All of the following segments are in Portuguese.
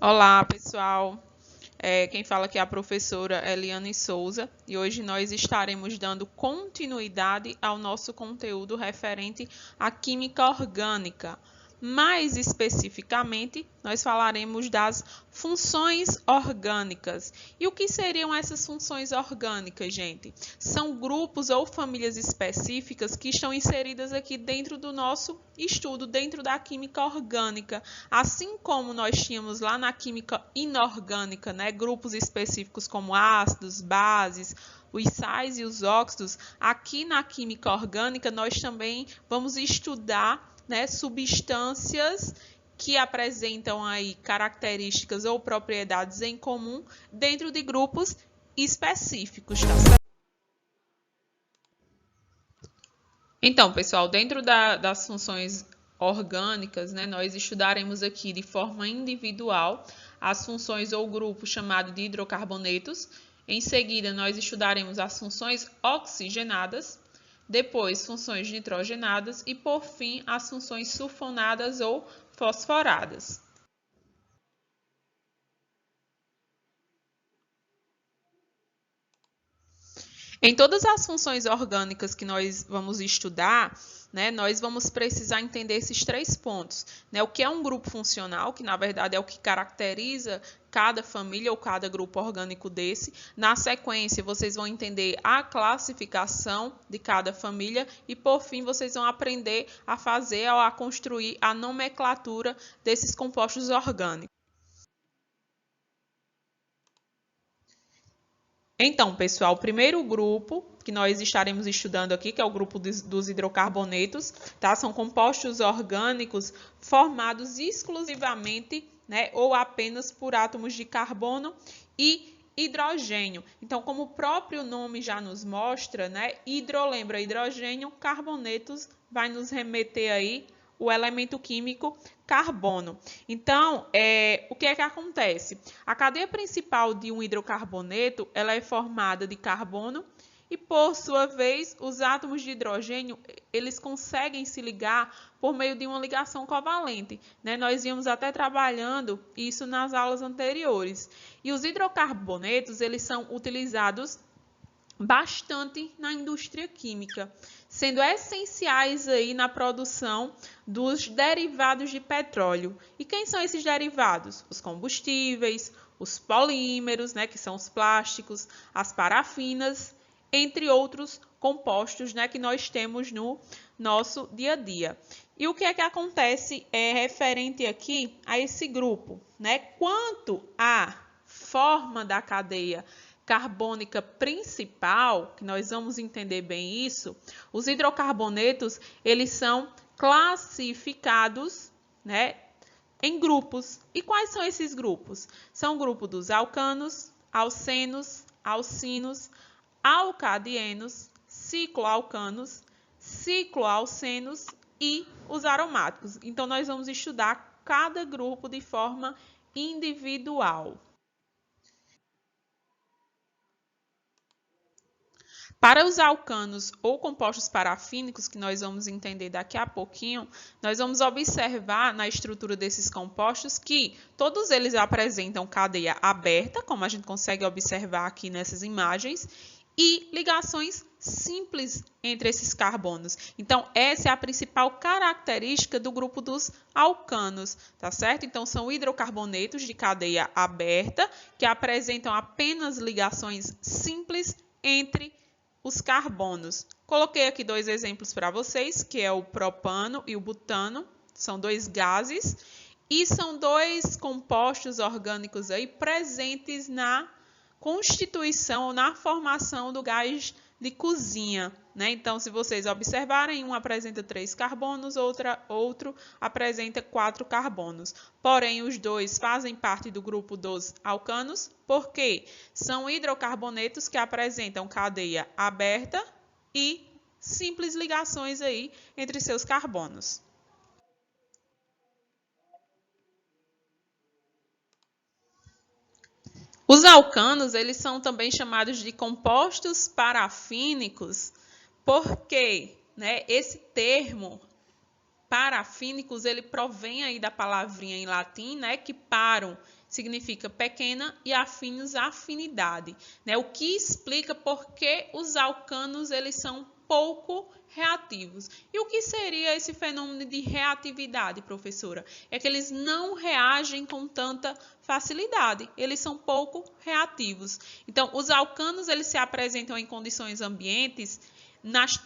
Olá, pessoal. Quem fala aqui é a professora Eliane Souza e hoje nós estaremos dando continuidade ao nosso conteúdo referente à química orgânica. Mais especificamente, nós falaremos das funções orgânicas. E o que seriam essas funções orgânicas, gente? São grupos ou famílias específicas que estão inseridas aqui dentro do nosso estudo, dentro da química orgânica. Assim como nós tínhamos lá na química inorgânica, né, grupos específicos como ácidos, bases, os sais e os óxidos, aqui na química orgânica nós também vamos estudar, né, substâncias que apresentam aí características ou propriedades em comum dentro de grupos específicos, tá certo? Então, pessoal, dentro das funções orgânicas, né, nós estudaremos aqui de forma individual as funções ou grupo chamado de hidrocarbonetos. Em seguida, nós estudaremos as funções oxigenadas, depois funções nitrogenadas e, por fim, as funções sulfonadas ou fosforadas. Em todas as funções orgânicas que nós vamos estudar, né, nós vamos precisar entender esses três pontos. Né? O que é um grupo funcional, que na verdade é o que caracteriza cada família ou cada grupo orgânico desse. Na sequência, vocês vão entender a classificação de cada família e, por fim, vocês vão aprender a fazer ou a construir a nomenclatura desses compostos orgânicos. Então, pessoal, o primeiro grupo que nós estaremos estudando aqui, que é o grupo dos hidrocarbonetos, tá? São compostos orgânicos formados exclusivamente, né, ou apenas por átomos de carbono e hidrogênio. Então, como o próprio nome já nos mostra, né, hidro lembra hidrogênio, carbonetos vai nos remeter aí o elemento químico carbono. Então, o que é que acontece? A cadeia principal de um hidrocarboneto ela é formada de carbono e, por sua vez, os átomos de hidrogênio eles conseguem se ligar por meio de uma ligação covalente. Né? Nós íamos até trabalhando isso nas aulas anteriores. E os hidrocarbonetos eles são utilizados bastante na indústria química, sendo essenciais aí na produção dos derivados de petróleo. E quem são esses derivados? Os combustíveis, os polímeros, né, que são os plásticos, as parafinas, entre outros compostos, né, que nós temos no nosso dia a dia. E o que é que acontece referente aqui a esse grupo, né? Quanto à forma da cadeia carbônica principal, que nós vamos entender bem isso, os hidrocarbonetos, eles são classificados, né, em grupos. E quais são esses grupos? São o grupo dos alcanos, alcenos, alcinos, alcadienos, cicloalcanos, cicloalcenos e os aromáticos. Então, nós vamos estudar cada grupo de forma individual. Para os alcanos ou compostos parafínicos, que nós vamos entender daqui a pouquinho, nós vamos observar na estrutura desses compostos que todos eles apresentam cadeia aberta, como a gente consegue observar aqui nessas imagens, e ligações simples entre esses carbonos. Então, essa é a principal característica do grupo dos alcanos, tá certo? Então, são hidrocarbonetos de cadeia aberta que apresentam apenas ligações simples entre os carbonos. Coloquei aqui dois exemplos para vocês, que é o propano e o butano. São dois gases e são dois compostos orgânicos aí presentes na constituição ou na formação do gás de cozinha. Né? Então, se vocês observarem, um apresenta 3 carbonos, outro apresenta 4 carbonos. Porém, os dois fazem parte do grupo dos alcanos, porque são hidrocarbonetos que apresentam cadeia aberta e simples ligações aí entre seus carbonos. Os alcanos, eles são também chamados de compostos parafínicos, porque, né, esse termo parafínicos, ele provém aí da palavrinha em latim, né, que parum significa pequena e afínios, afinidade, né? O que explica por que os alcanos eles são pouco reativos. E o que seria esse fenômeno de reatividade, professora? É que eles não reagem com tanta facilidade, eles são pouco reativos. Então, os alcanos eles se apresentam em condições ambientes nos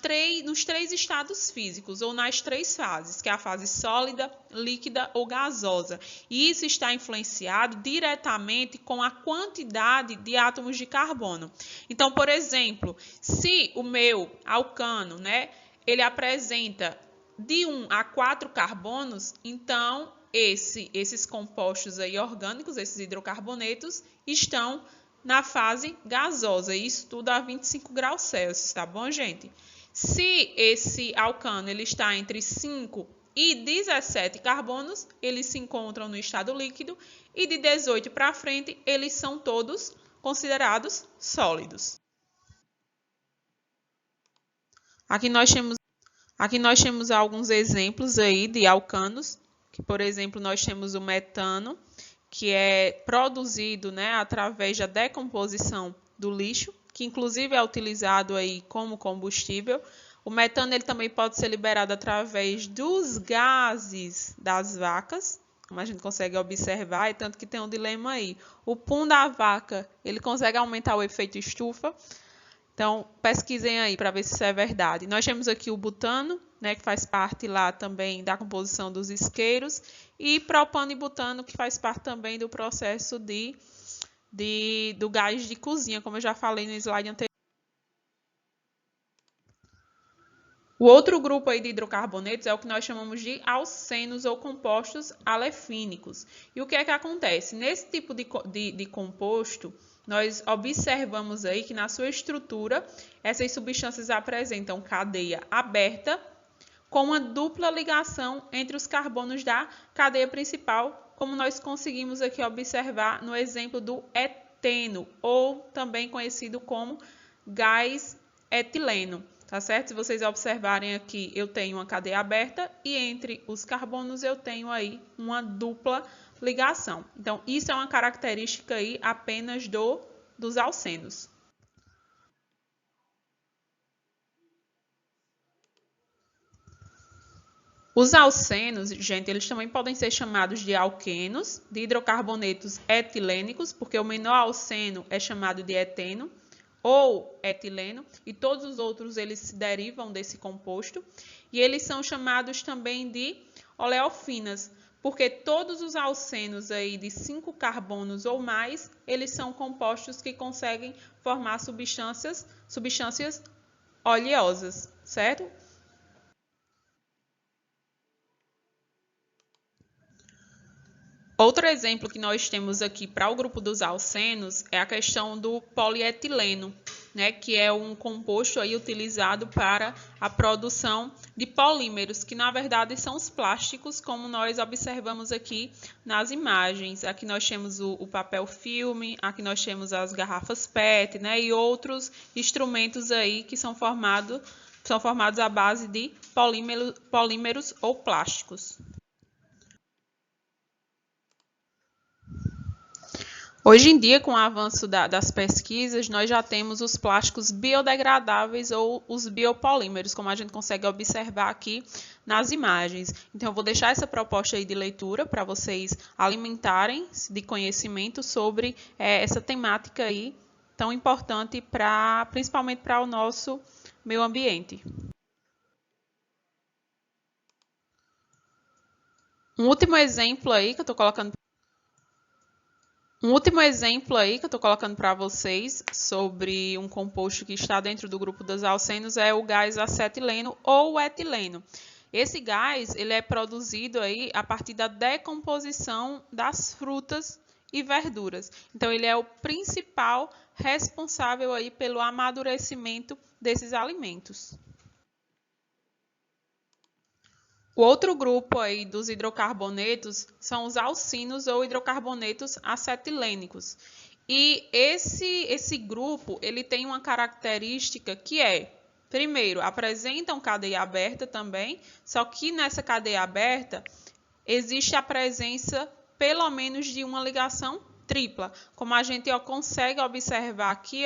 três estados físicos, ou nas três fases, que é a fase sólida, líquida ou gasosa. E isso está influenciado diretamente com a quantidade de átomos de carbono. Então, por exemplo, se o meu alcano, né, ele apresenta de 1 a 4 carbonos, então esses compostos aí orgânicos, esses hidrocarbonetos, estão na fase gasosa, isso tudo a 25 graus Celsius, tá bom, gente? Se esse alcano ele está entre 5 e 17 carbonos, eles se encontram no estado líquido, e de 18 para frente, eles são todos considerados sólidos. Aqui nós temos alguns exemplos aí de alcanos, que, por exemplo, nós temos o metano, que é produzido, né, através da decomposição do lixo, que inclusive é utilizado aí como combustível. O metano ele também pode ser liberado através dos gases das vacas, como a gente consegue observar, e tanto que tem um dilema aí. O pum da vaca, ele consegue aumentar o efeito estufa. Então, pesquisem aí para ver se isso é verdade. Nós temos aqui o butano, né, que faz parte lá também da composição dos isqueiros, e propano e butano, que faz parte também do processo do gás de cozinha, como eu já falei no slide anterior. O outro grupo aí de hidrocarbonetos é o que nós chamamos de alcenos ou compostos alefínicos. E o que é que acontece? Nesse tipo de composto, nós observamos aí que na sua estrutura, essas substâncias apresentam cadeia aberta com uma dupla ligação entre os carbonos da cadeia principal, como nós conseguimos aqui observar no exemplo do eteno, ou também conhecido como gás etileno. Tá certo? Se vocês observarem aqui, eu tenho uma cadeia aberta e entre os carbonos eu tenho aí uma dupla ligação. Então, isso é uma característica aí apenas dos alcenos. Os alcenos, gente, eles também podem ser chamados de alquenos, de hidrocarbonetos etilênicos, porque o menor alceno é chamado de eteno, ou etileno, e todos os outros eles se derivam desse composto, e eles são chamados também de oleofinas, porque todos os alcenos aí de 5 carbonos ou mais, eles são compostos que conseguem formar substâncias oleosas, certo? Outro exemplo que nós temos aqui para o grupo dos alcenos é a questão do polietileno, né, que é um composto aí utilizado para a produção de polímeros, que na verdade são os plásticos, como nós observamos aqui nas imagens. Aqui nós temos o papel filme, aqui nós temos as garrafas PET, né, e outros instrumentos aí que são formados à base de polímeros ou plásticos. Hoje em dia, com o avanço das pesquisas, nós já temos os plásticos biodegradáveis ou os biopolímeros, como a gente consegue observar aqui nas imagens. Então, eu vou deixar essa proposta aí de leitura para vocês alimentarem de conhecimento sobre essa temática aí tão importante principalmente para o nosso meio ambiente. Um último exemplo aí que eu estou colocando para vocês sobre um composto que está dentro do grupo dos alcenos é o gás acetileno ou etileno. Esse gás ele é produzido aí a partir da decomposição das frutas e verduras. Então, ele é o principal responsável aí pelo amadurecimento desses alimentos. O outro grupo aí dos hidrocarbonetos são os alcinos ou hidrocarbonetos acetilênicos. E esse grupo ele tem uma característica que é primeiro, apresentam cadeia aberta também, só que nessa cadeia aberta existe a presença pelo menos de uma ligação tripla, como a gente consegue observar aqui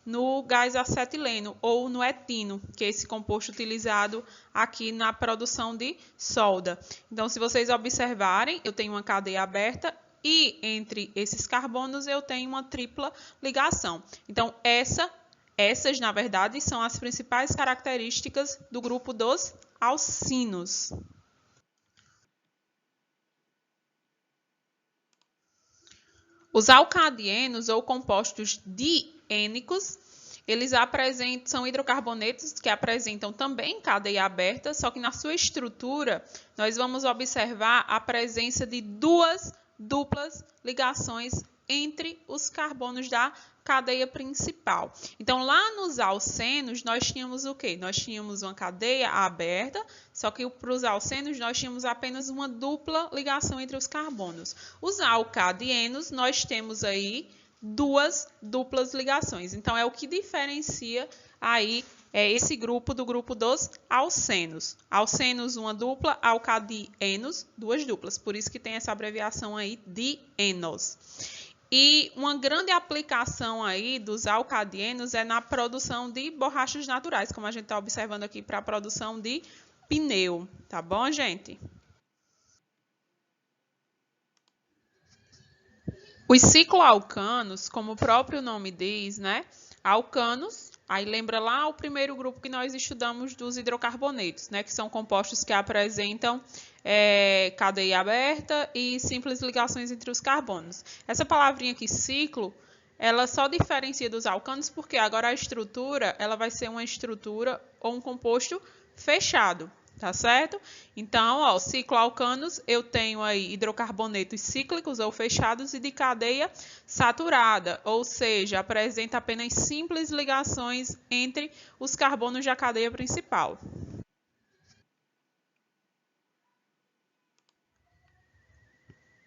no gás acetileno ou no etino, que é esse composto utilizado aqui na produção de solda. Então, se vocês observarem, eu tenho uma cadeia aberta e entre esses carbonos eu tenho uma tripla ligação. Então, essas, na verdade, são as principais características do grupo dos alcinos. Os alcadienos ou compostos diênicos, eles são hidrocarbonetos que apresentam também cadeia aberta, só que na sua estrutura nós vamos observar a presença de duas duplas ligações entre os carbonos da cadeia principal. Então, lá nos alcenos, nós tínhamos o quê? Nós tínhamos uma cadeia aberta, só que para os alcenos nós tínhamos apenas uma dupla ligação entre os carbonos. Os alcadienos, nós temos aí duas duplas ligações. Então, é o que diferencia aí esse grupo do grupo dos alcenos. Alcenos, uma dupla, alcadienos, duas duplas. Por isso que tem essa abreviação aí, dienos. E uma grande aplicação aí dos alcadienos é na produção de borrachas naturais, como a gente está observando aqui para a produção de pneu. Tá bom, gente? Os cicloalcanos, como o próprio nome diz, né? Alcanos, aí lembra lá o primeiro grupo que nós estudamos dos hidrocarbonetos, né? Que são compostos que apresentam cadeia aberta e simples ligações entre os carbonos. Essa palavrinha aqui, ciclo, ela só diferencia dos alcanos porque agora a estrutura ela vai ser uma estrutura ou um composto fechado, tá certo? Então, cicloalcanos, eu tenho aí hidrocarbonetos cíclicos ou fechados e de cadeia saturada, ou seja, apresenta apenas simples ligações entre os carbonos da cadeia principal.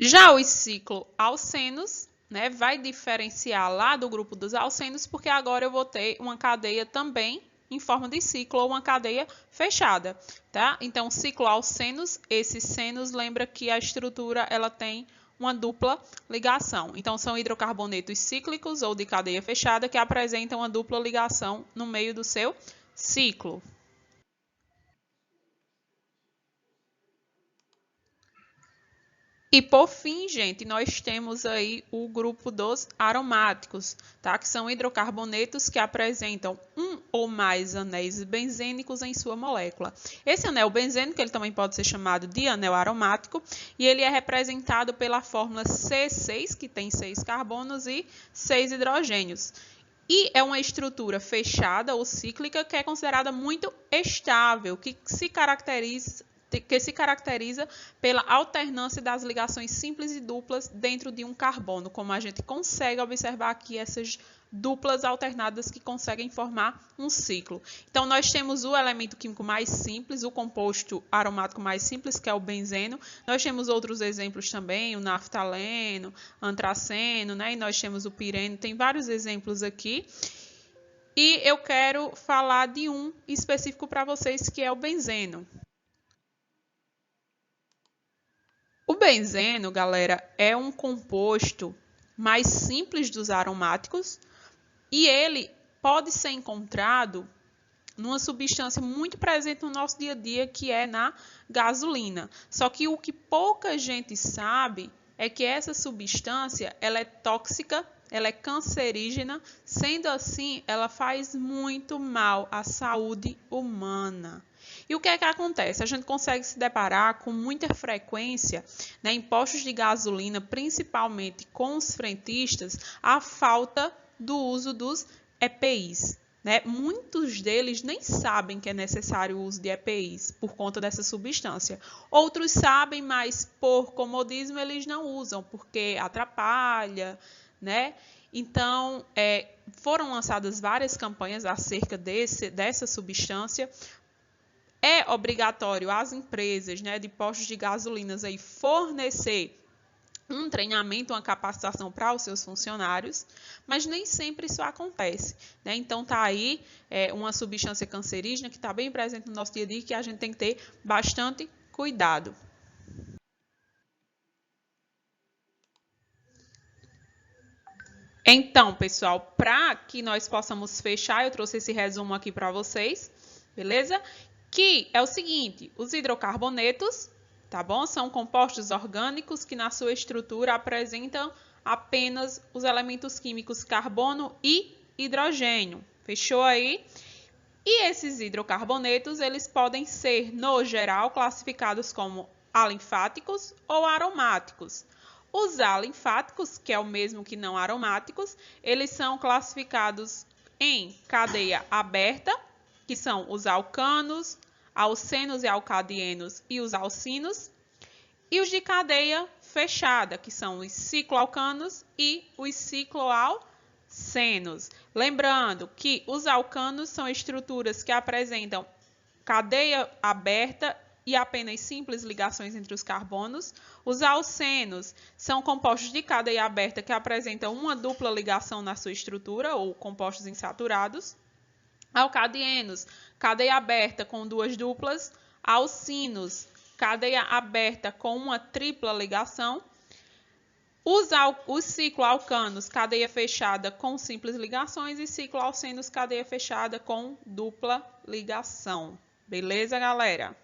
Já os cicloalcenos, né, vai diferenciar lá do grupo dos alcenos, porque agora eu vou ter uma cadeia também em forma de ciclo ou uma cadeia fechada, tá? Então, cicloalcenos, esses senos, lembra que a estrutura ela tem uma dupla ligação. Então, são hidrocarbonetos cíclicos ou de cadeia fechada que apresentam uma dupla ligação no meio do seu ciclo. E por fim, gente, nós temos aí o grupo dos aromáticos, tá? Que são hidrocarbonetos que apresentam um ou mais anéis benzênicos em sua molécula. Esse anel benzênico, ele também pode ser chamado de anel aromático, e ele é representado pela fórmula C6, que tem 6 carbonos e 6 hidrogênios. E é uma estrutura fechada ou cíclica que é considerada muito estável, que se caracteriza pela alternância das ligações simples e duplas dentro de um carbono, como a gente consegue observar aqui essas duplas alternadas que conseguem formar um ciclo. Então, nós temos o elemento químico mais simples, o composto aromático mais simples, que é o benzeno. Nós temos outros exemplos também, o naftaleno, antraceno, né? E nós temos o pireno, tem vários exemplos aqui. E eu quero falar de um específico para vocês, que é o benzeno. O benzeno, galera, é um composto mais simples dos aromáticos e ele pode ser encontrado numa substância muito presente no nosso dia a dia, que é na gasolina. Só que o que pouca gente sabe é que essa substância ela é tóxica, ela é cancerígena, sendo assim, ela faz muito mal à saúde humana. E o que é que acontece? A gente consegue se deparar com muita frequência, né, em postos de gasolina, principalmente com os frentistas, a falta do uso dos EPIs. Né? Muitos deles nem sabem que é necessário o uso de EPIs por conta dessa substância. Outros sabem, mas por comodismo eles não usam, porque atrapalha, né? Então, foram lançadas várias campanhas acerca dessa substância. É obrigatório às empresas, né, de postos de gasolinas aí fornecer um treinamento, uma capacitação para os seus funcionários, mas nem sempre isso acontece, né? Então, tá aí uma substância cancerígena que está bem presente no nosso dia a dia e que a gente tem que ter bastante cuidado. Então, pessoal, para que nós possamos fechar, eu trouxe esse resumo aqui para vocês, beleza? Que é o seguinte, os hidrocarbonetos, tá bom? São compostos orgânicos que na sua estrutura apresentam apenas os elementos químicos carbono e hidrogênio. Fechou aí? E esses hidrocarbonetos, eles podem ser, no geral, classificados como alinfáticos ou aromáticos. Os alinfáticos, que é o mesmo que não aromáticos, eles são classificados em cadeia aberta, que são os alcanos, alcenos e alcadienos e os alcinos, e os de cadeia fechada, que são os cicloalcanos e os cicloalcenos. Lembrando que os alcanos são estruturas que apresentam cadeia aberta e apenas simples ligações entre os carbonos. Os alcenos são compostos de cadeia aberta que apresentam uma dupla ligação na sua estrutura, ou compostos insaturados. Alcadienos, cadeia aberta com duas duplas. Alcinos, cadeia aberta com uma tripla ligação. Os cicloalcanos, cadeia fechada com simples ligações, e cicloalcenos, cadeia fechada com dupla ligação. Beleza, galera?